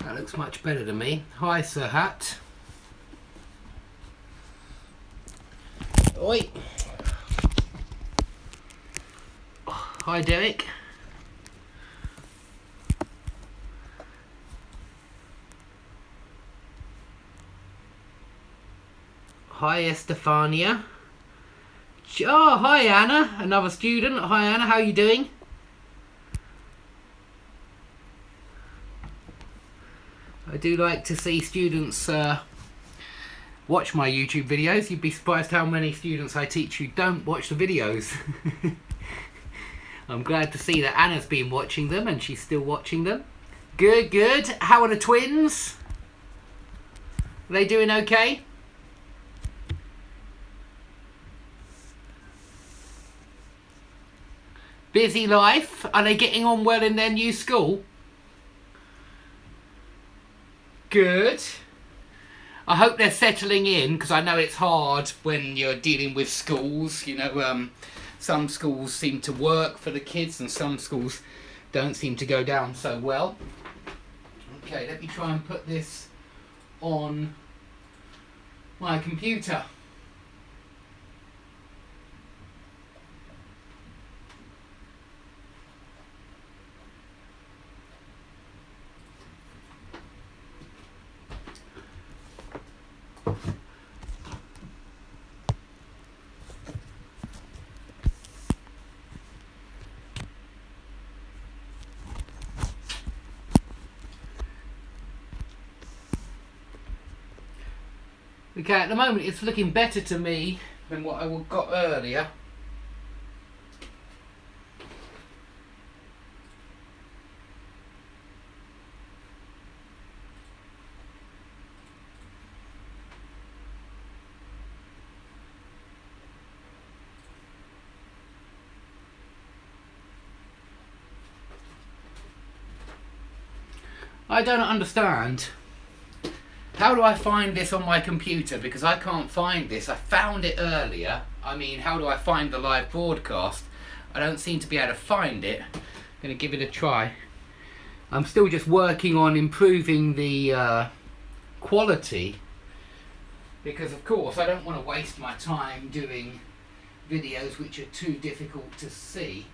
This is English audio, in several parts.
That looks much better to me. Hi, Sir Hat. Oi. Hi, Derek. Hi, Estefania. Oh, hi, Anna. Another student. Hi, Anna. How are you doing? I do like to see students watch my YouTube videos. You'd be surprised how many students I teach who don't watch the videos. I'm glad to see that Anna's been watching them and she's still watching them. Good, good. How are the twins? Are they doing okay? Busy life? Are they getting on well in their new school? Good. I hope they're settling in, because I know it's hard when you're dealing with schools. You know, some schools seem to work for the kids and some schools don't seem to go down so well. Okay, let me try and put this on my computer. Okay, at the moment it's looking better to me than what I got earlier. I don't understand. How do I find this on my computer? Because I can't find this. I found it earlier. I mean, how do I find the live broadcast? I don't seem to be able to find it. I'm going to give it a try. I'm still just working on improving the quality. Because, of course, I don't want to waste my time doing videos which are too difficult to see.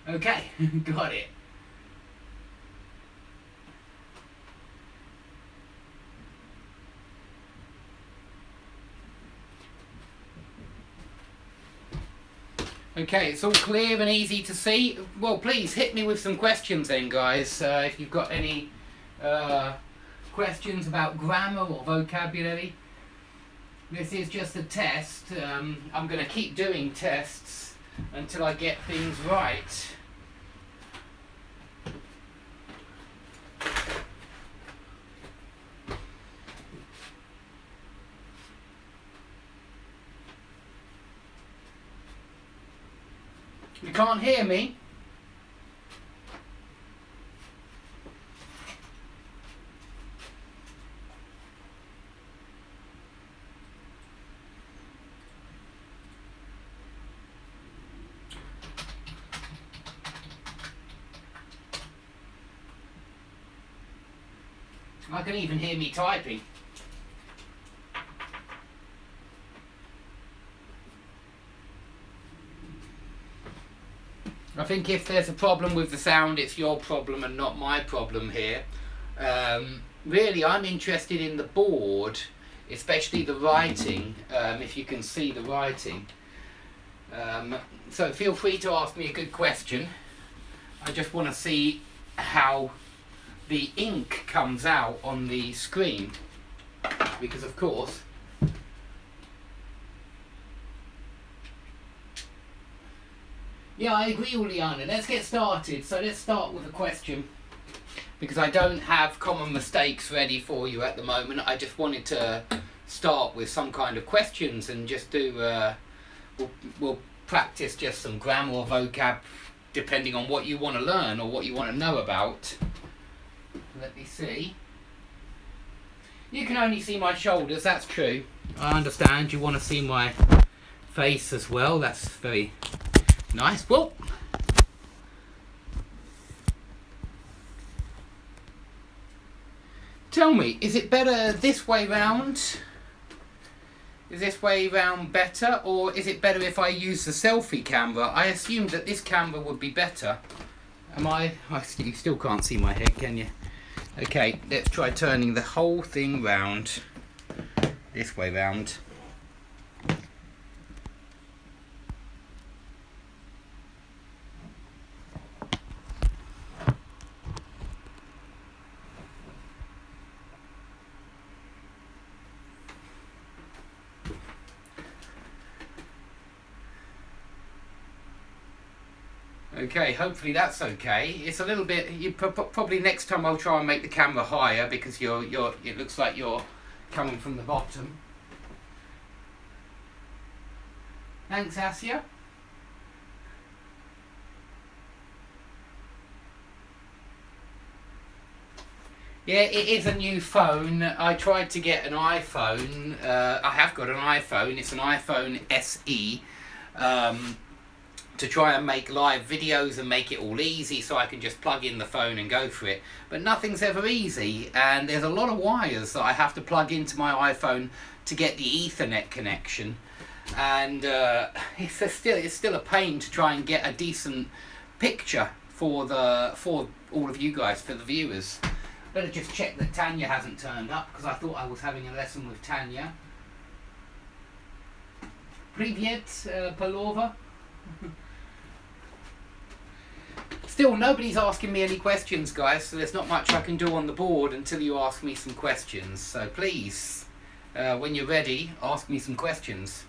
Okay, got it. Okay, it's all clear and easy to see. Well, please hit me with some questions then, guys. If you've got any questions about grammar or vocabulary. This is just a test. I'm going to keep doing tests until I get things right. You can't hear me? I can even hear me typing. I think if there's a problem with the sound, it's your problem and not my problem here. Really, I'm interested in the board, especially the writing, if you can see the writing. So feel free to ask me a good question. I just want to see how the ink comes out on the screen, because of course yeah, I agree, Juliana. Let's get started. So let's start with a question, because I don't have common mistakes ready for you at the moment. I just wanted to start with some kind of questions and just do we'll practice just some grammar or vocab depending on what you want to learn or what you want to know about. Let me see. You can only see my shoulders, that's true. I understand you want to see my face as well. That's very nice. Well, Tell me, is it better this way round? Is this way round better, or is it better if I use the selfie camera? I assumed that this camera would be better. You still can't see my head, can you? Okay, let's try turning the whole thing round. This way round. Okay, hopefully that's okay. It's a little bit. Probably next time I'll try and make the camera higher because it looks like you're coming from the bottom. Thanks, Asya. Yeah, it is a new phone. I tried to get an iPhone. I have got an iPhone. It's an iPhone SE. To try and make live videos and make it all easy so I can just plug in the phone and go for it. But nothing's ever easy, and there's a lot of wires that I have to plug into my iPhone to get the Ethernet connection. And it's still a pain to try and get a decent picture for all of you guys, for the viewers. Better just check that Tanya hasn't turned up, because I thought I was having a lesson with Tanya. Привет, Palova. Still, nobody's asking me any questions, guys, so there's not much I can do on the board until you ask me some questions. So please, when you're ready, ask me some questions.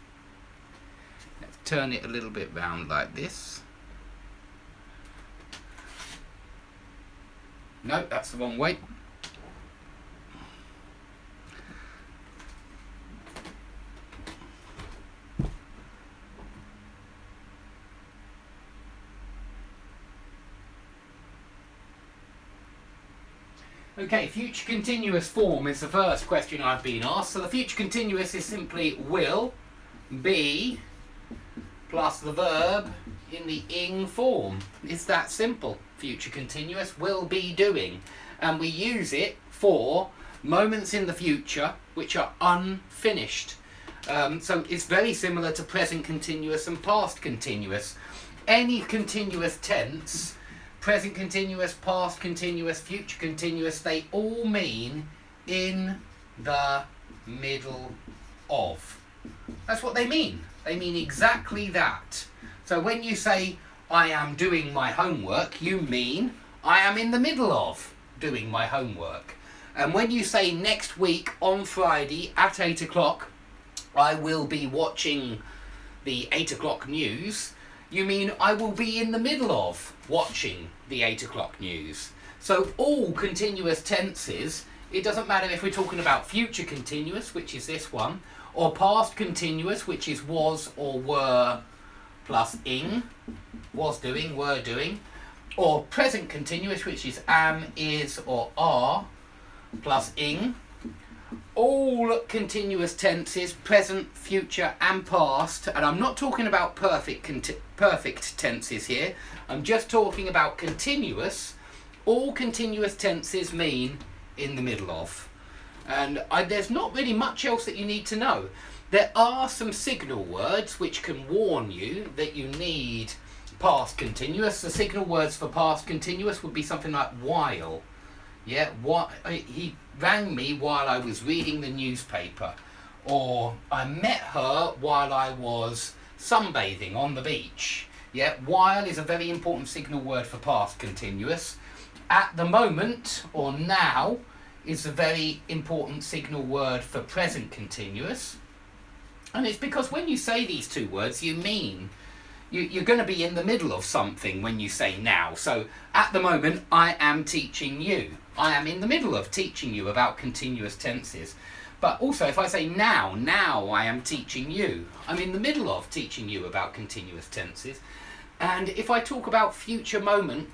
Let's turn it a little bit round like this. No, that's the wrong way. Okay, future continuous form is the first question I've been asked. So the future continuous is simply will be plus the verb in the ing form. It's that simple. Future continuous, will be doing. And we use it for moments in the future which are unfinished. So it's very similar to present continuous and past continuous. Any continuous tense, present continuous, past continuous, future continuous, they all mean in the middle of. That's what they mean. They mean exactly that. So when you say, I am doing my homework, you mean I am in the middle of doing my homework. And when you say next week on Friday at 8 o'clock, I will be watching the 8 o'clock news, you mean I will be in the middle of watching the 8 o'clock news. So all continuous tenses, it doesn't matter if we're talking about future continuous, which is this one, or past continuous, which is was or were plus ing, was doing, were doing, or present continuous, which is am, is, or are plus ing. All continuous tenses, present, future and past, and I'm not talking about perfect tenses here, I'm just talking about continuous. All continuous tenses mean in the middle of. And there's not really much else that you need to know. There are some signal words which can warn you that you need past continuous. The signal words for past continuous would be something like while. Yeah, he rang me while I was reading the newspaper, or I met her while I was sunbathing on the beach. Yeah, while is a very important signal word for past continuous. At the moment, or now, is a very important signal word for present continuous. And it's because when you say these two words, you mean you're going to be in the middle of something when you say now. So at the moment, I am teaching you. I am in the middle of teaching you about continuous tenses. But also if I say now I am teaching you. I'm in the middle of teaching you about continuous tenses. And if I talk about future moment,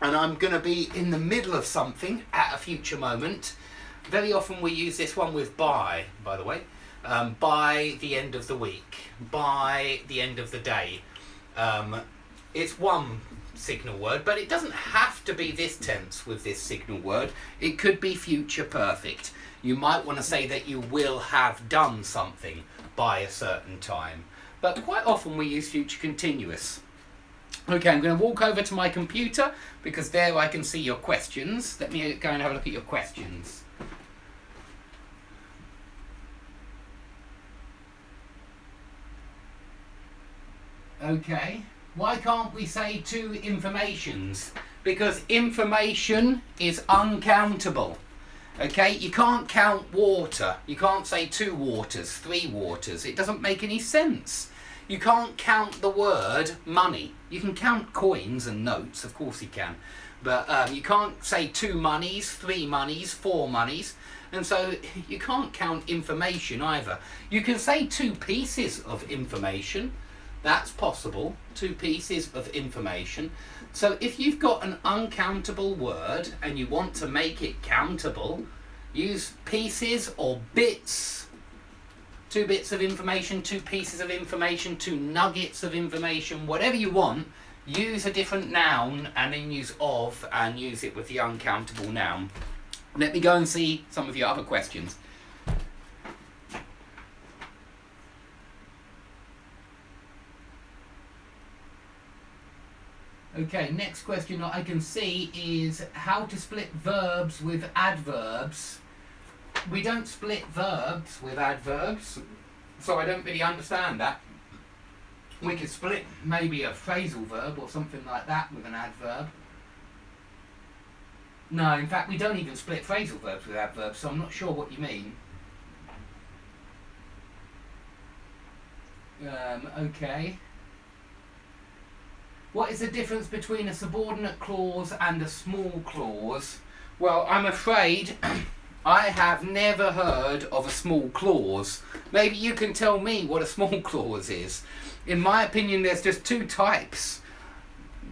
and I'm going to be in the middle of something at a future moment, very often we use this one with by the way. By the end of the week, by the end of the day. it's one signal word, but it doesn't have to be this tense with this signal word. It could be future perfect. You might want to say that you will have done something by a certain time, but quite often we use future continuous. Okay, I'm going to walk over to my computer because there I can see your questions. Let me go and have a look at your questions. Okay, why can't we say two informations? Because information is uncountable. Okay, you can't count water. You can't say 2 waters, 3 waters. It doesn't make any sense. You can't count the word money. You can count coins and notes, of course you can. But you can't say 2 monies, 3 monies, 4 monies. And so you can't count information either. You can say 2 pieces of information. That's possible, 2 pieces of information. So if you've got an uncountable word and you want to make it countable, use pieces or bits. 2 bits of information, 2 pieces of information, 2 nuggets of information, whatever you want. Use a different noun and then use of and use it with the uncountable noun. Let me go and see some of your other questions. Okay, next question I can see is how to split verbs with adverbs. We don't split verbs with adverbs, so I don't really understand that. We could split maybe a phrasal verb or something like that with an adverb. No, in fact we don't even split phrasal verbs with adverbs, so I'm not sure what you mean. Okay. What is the difference between a subordinate clause and a small clause? Well, I'm afraid I have never heard of a small clause. Maybe you can tell me what a small clause is. In my opinion, there's just 2 types.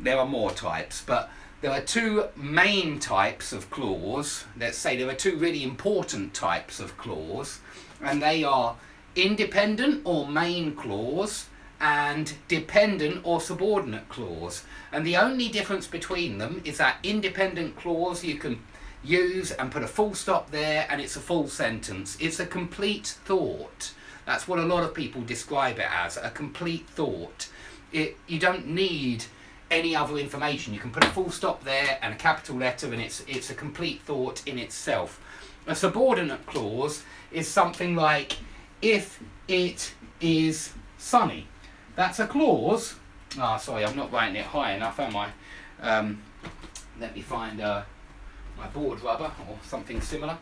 There are more types, but there are 2 main types of clause. Let's say there are 2 really important types of clause, and they are independent or main clause and dependent or subordinate clause. And the only difference between them is that independent clause you can use and put a full stop there and it's a full sentence. It's a complete thought. That's what a lot of people describe it as, a complete thought. You don't need any other information. You can put a full stop there and a capital letter and it's a complete thought in itself. A subordinate clause is something like, if it is sunny. That's a clause. Sorry, I'm not writing it high enough, am I? Let me find my board rubber or something similar.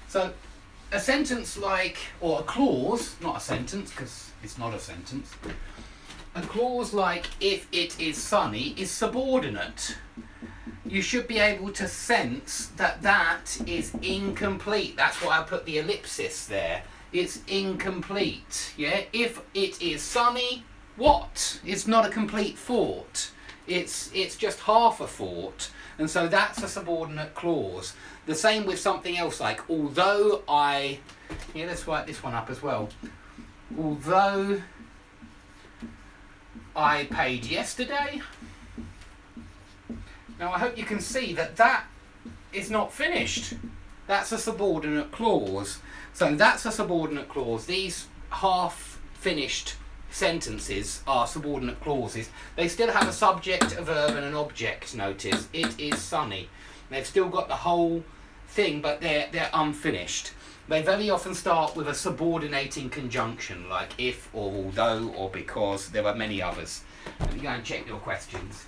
So, a sentence like, or a clause, not a sentence because it's not a sentence. A clause like, if it is sunny, is subordinate. You should be able to sense that that is incomplete. That's why I put the ellipsis there. It's incomplete, yeah? If it is sunny, what? It's not a complete thought. It's just half a thought. And so that's a subordinate clause. The same with something else like, although I... Yeah, let's write this one up as well. Although I paid yesterday. Now I hope you can see that that is not finished. That's a subordinate clause. So that's a subordinate clause. These half-finished sentences are subordinate clauses. They still have a subject, a verb and an object, notice. It is sunny. They've still got the whole thing, but they're unfinished. They very often start with a subordinating conjunction, like if or although or because. There are many others. Let me go and check your questions.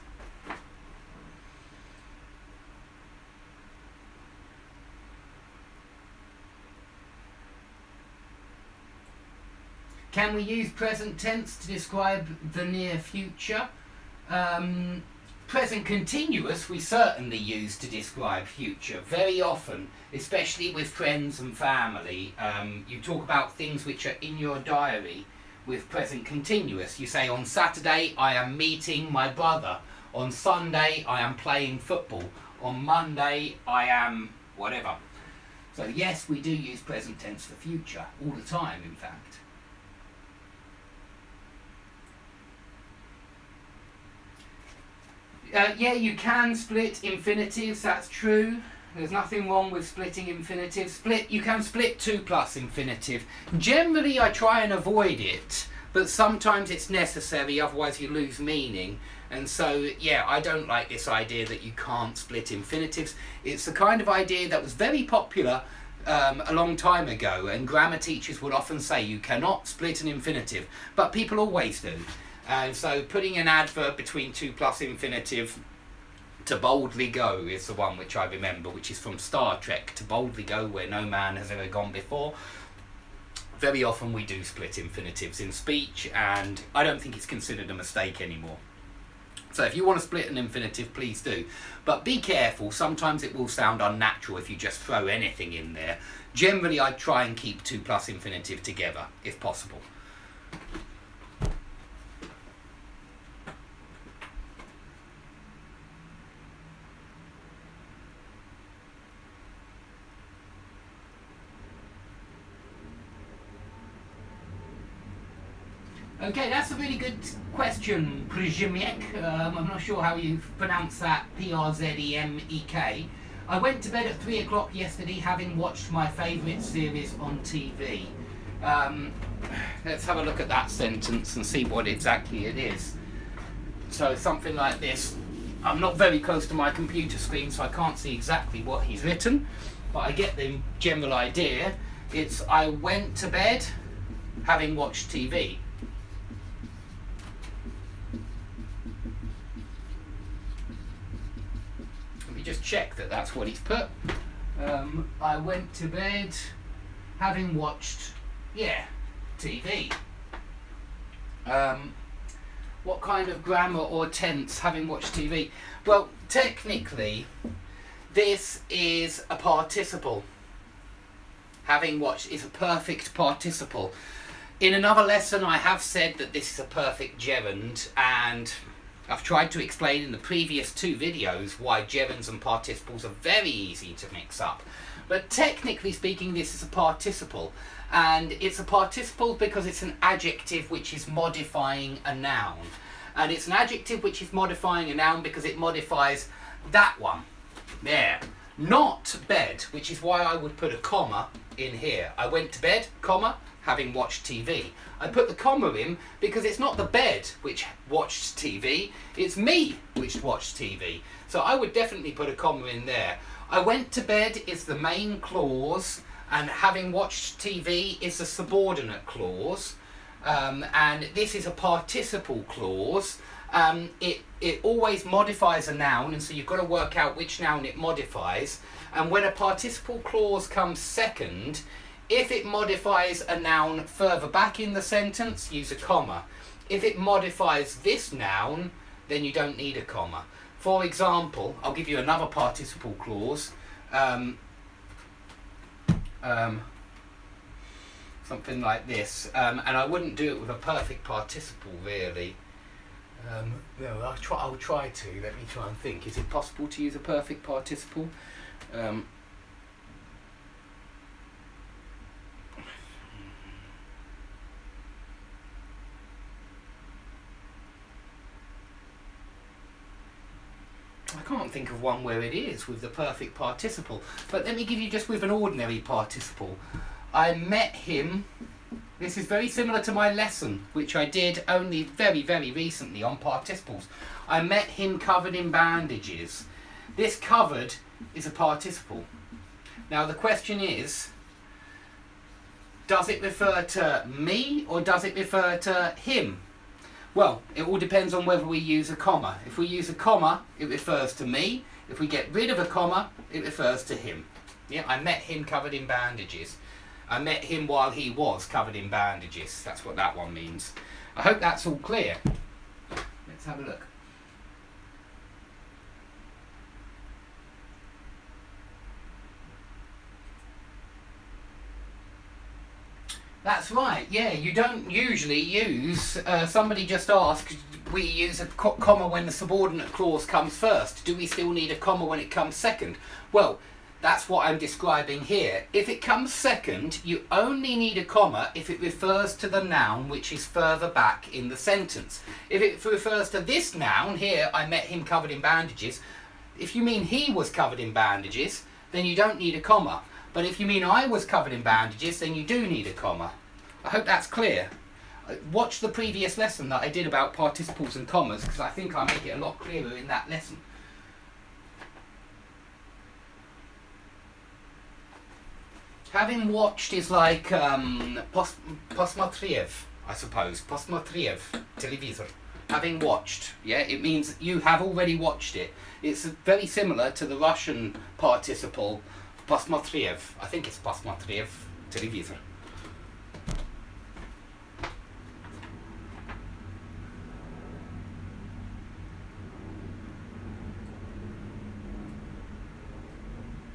Can we use present tense to describe the near future? Present continuous we certainly use to describe future. Very often, especially with friends and family, you talk about things which are in your diary with present continuous. You say, on Saturday I am meeting my brother. On Sunday I am playing football. On Monday I am whatever. So yes, we do use present tense for future all the time, in fact. Yeah, you can split infinitives, that's true. There's nothing wrong with splitting infinitives. You can split 2 plus infinitive. Generally I try and avoid it, but sometimes it's necessary, otherwise you lose meaning. And so, yeah, I don't like this idea that you can't split infinitives. It's the kind of idea that was very popular a long time ago, and grammar teachers would often say you cannot split an infinitive, but people always do. And so putting an adverb between 2 plus infinitive, to boldly go, is the one which I remember, which is from Star Trek, to boldly go where no man has ever gone before. Very often we do split infinitives in speech, and I don't think it's considered a mistake anymore. So if you want to split an infinitive, please do. But be careful, sometimes it will sound unnatural if you just throw anything in there. Generally, I try and keep 2 plus infinitive together, if possible. Okay, that's a really good question, Przemyk. I'm not sure how you pronounce that, P-R-Z-E-M-E-K. I went to bed at 3 o'clock yesterday having watched my favourite series on TV. Let's have a look at that sentence and see what exactly it is. So something like this. I'm not very close to my computer screen, so I can't see exactly what he's written, but I get the general idea. It's, I went to bed having watched TV. Just check that that's what he's put. I went to bed having watched, TV. What kind of grammar or tense, having watched TV? Well, technically, this is a participle. Having watched is a perfect participle. In another lesson, I have said that this is a perfect gerund, and I've tried to explain in the previous 2 videos why gerunds and participles are very easy to mix up. But technically speaking, this is a participle. And it's a participle because it's an adjective which is modifying a noun. And it's an adjective which is modifying a noun because it modifies that one. There. Not bed, which is why I would put a comma in here. I went to bed, comma, having watched TV. I put the comma in because it's not the bed which watched TV, it's me which watched TV. So I would definitely put a comma in there. I went to bed is the main clause, and having watched TV is the subordinate clause. And this is a participle clause. It always modifies a noun, and so you've got to work out which noun it modifies. And when a participle clause comes second, if it modifies a noun further back in the sentence, use a comma. If it modifies this noun, then you don't need a comma. For example, I'll give you another participle clause. Something like this. And I wouldn't do it with a perfect participle, really. No, I'll try to. Let me try and think. Is it possible to use a perfect participle? I can't think of one where it is with the perfect participle, but let me give you just with an ordinary participle. I met him. This is very similar to my lesson, which I did only very, very recently on participles. I met him covered in bandages. This covered is a participle. Now the question is, does it refer to me or does it refer to him? Well, it all depends on whether we use a comma. If we use a comma, it refers to me. If we get rid of a comma, it refers to him. Yeah, I met him covered in bandages. I met him while he was covered in bandages. That's what that one means. I hope that's all clear. Let's have a look. That's right, yeah, you don't usually use, somebody just asked, we use a comma when the subordinate clause comes first. Do we still need a comma when it comes second? Well, That's what I'm describing here. If it comes second, you only need a comma if it refers to the noun which is further back in the sentence. If it refers to this noun here, I met him covered in bandages, if you mean he was covered in bandages, then you don't need a comma. But if you mean I was covered in bandages, then you do need a comma. I hope that's clear. Watch the previous lesson that I did about participles and commas, because I think I make it a lot clearer in that lesson. Having watched is like posмотрев, I suppose. Posмотрев, televisor. Having watched, yeah, it means you have already watched it. It's very similar to the Russian participle posмотрев. I think it's posмотрев, televisor.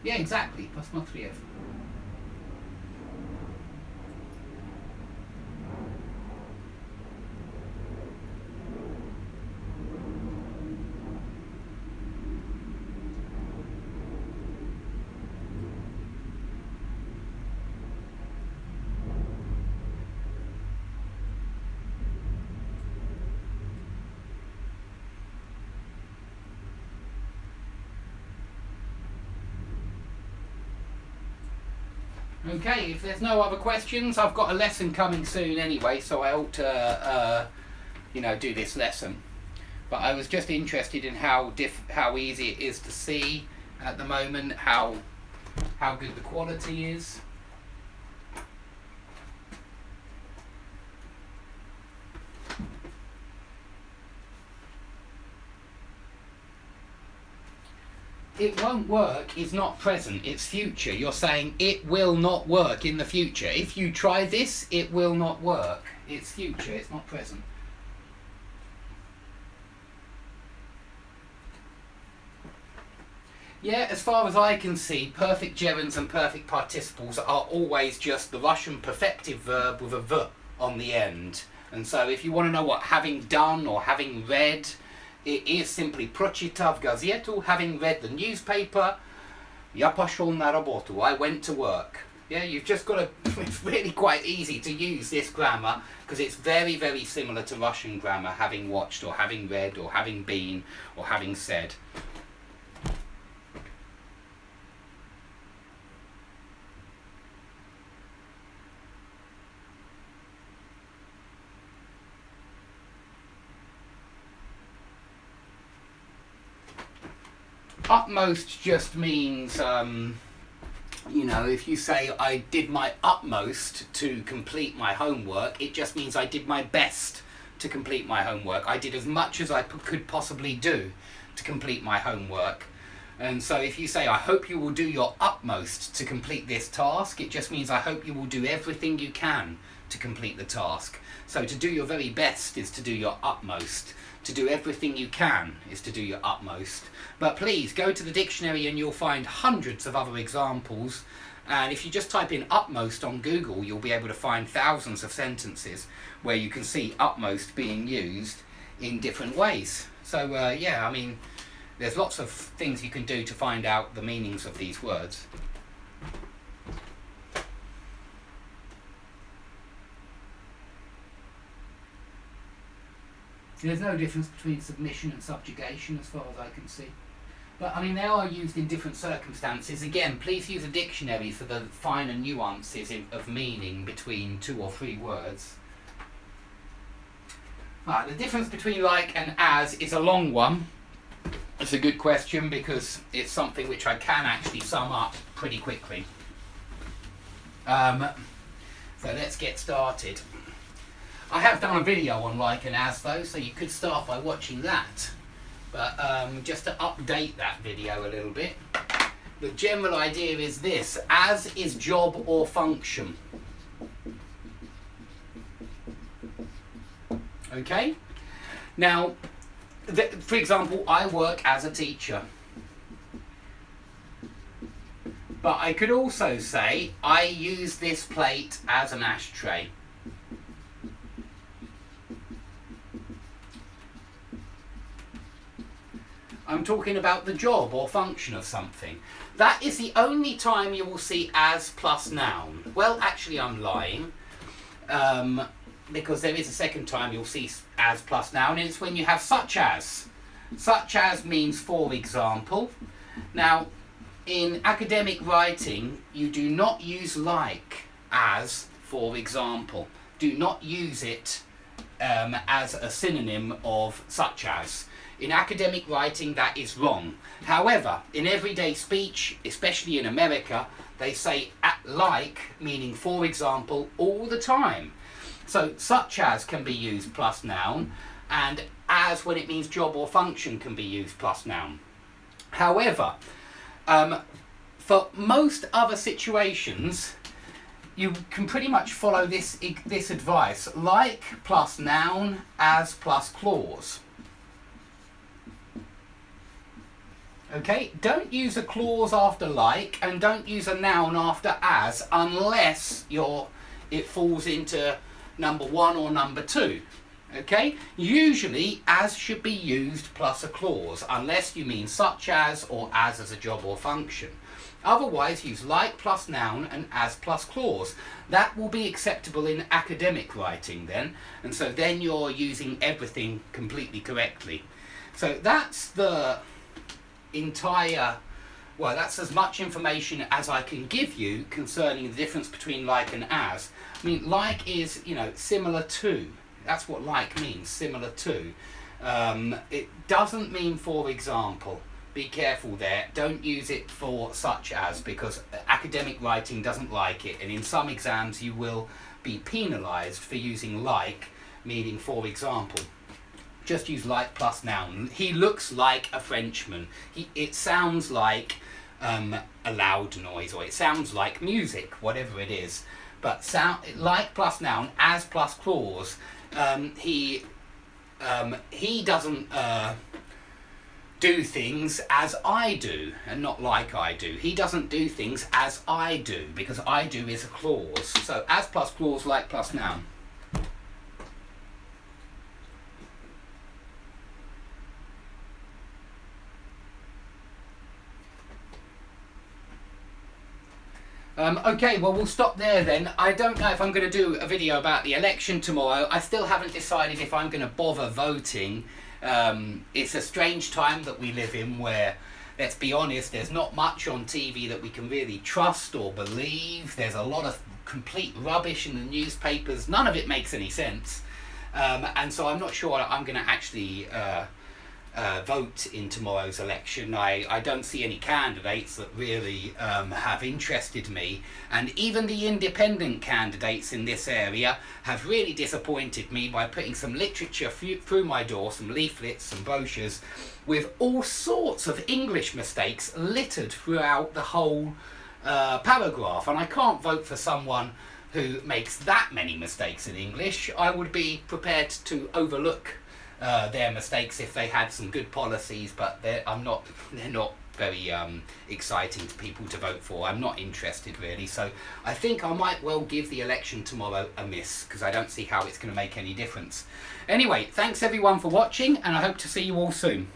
Yeah, exactly, posмотрев. Okay, if there's no other questions, I've got a lesson coming soon anyway, so I ought to, do this lesson. But I was just interested in how easy it is to see at the moment, how good the quality is. It won't work is not present, it's future. You're saying it will not work in the future. If you try this, it will not work. It's future, it's not present. Yeah, as far as I can see, perfect gerunds and perfect participles are always just the Russian perfective verb with a v on the end. And so if you want to know what having done or having read, it is simply прочитав газету, having read the newspaper, я пошел на работу, I went to work. Yeah, you've just got to, it's really quite easy to use this grammar because it's very, very similar to Russian grammar, having watched or having read or having been or having said. Utmost just means, if you say I did my utmost to complete my homework, it just means I did my best to complete my homework. I did as much as I could possibly do to complete my homework. And so if you say I hope you will do your utmost to complete this task, it just means I hope you will do everything you can to complete the task. So to do your very best is to do your utmost. To do everything you can is to do your utmost. But please go to the dictionary and you'll find hundreds of other examples. And if you just type in utmost on Google, you'll be able to find thousands of sentences where you can see utmost being used in different ways. So there's lots of things you can do to find out the meanings of these words. There's no difference between submission and subjugation as far as I can see. But they are used in different circumstances. Again, please use a dictionary for the finer nuances of meaning between two or three words. The difference between like and as is a long one. It's a good question because it's something which I can actually sum up pretty quickly. So let's get started. I have done a video on like and as though, so you could start by watching that. But just to update that video a little bit, the general idea is this: as is job or function. Okay? Now, for example, I work as a teacher. But I could also say, I use this plate as an ashtray. I'm talking about the job or function of something. That is the only time you will see as plus noun. Well, actually I'm lying, because there is a second time you'll see as plus noun, and it's when you have such as. Such as means for example. Now, in academic writing, you do not use like as for example. Do not use it as a synonym of such as. In academic writing, that is wrong. However, in everyday speech, especially in America, they say like, meaning for example, all the time. So such as can be used plus noun, and as, when it means job or function, can be used plus noun. However, for most other situations, you can pretty much follow this advice. Like plus noun, as plus clause. Okay, don't use a clause after like, and don't use a noun after as, unless it falls into number 1 or number 2. Okay, usually as should be used plus a clause, unless you mean such as or as a job or function. Otherwise, use like plus noun and as plus clause. That will be acceptable in academic writing then, and so then you're using everything completely correctly. So that's the entire, well, that's as much information as I can give you concerning the difference between like and as. I mean, like is, similar to. That's what like means, similar to. It doesn't mean for example. Be careful there. Don't use it for such as, because academic writing doesn't like it, and in some exams you will be penalised for using like, meaning for example. Just use like plus noun. He looks like a Frenchman. It sounds like a loud noise, or it sounds like music, whatever it is. But like plus noun, as plus clause. He doesn't do things as I do, and not like I do. He doesn't do things as I do, because I do is a clause. So as plus clause, like plus noun. Okay, well, we'll stop there then. I don't know if I'm going to do a video about the election tomorrow. I still haven't decided if I'm going to bother voting. It's a strange time that we live in where, let's be honest, there's not much on TV that we can really trust or believe. There's a lot of complete rubbish in the newspapers. None of it makes any sense. And so I'm not sure I'm going to actually vote in tomorrow's election. I don't see any candidates that really have interested me, and even the independent candidates in this area have really disappointed me by putting some literature through my door, some leaflets, some brochures, with all sorts of English mistakes littered throughout the whole paragraph, and I can't vote for someone who makes that many mistakes in English. I would be prepared to overlook their mistakes if they had some good policies, but they're not very exciting to people to vote for. I'm not interested really, so I think I might well give the election tomorrow a miss, because I don't see how it's going to make any difference. Anyway, thanks everyone for watching, and I hope to see you all soon.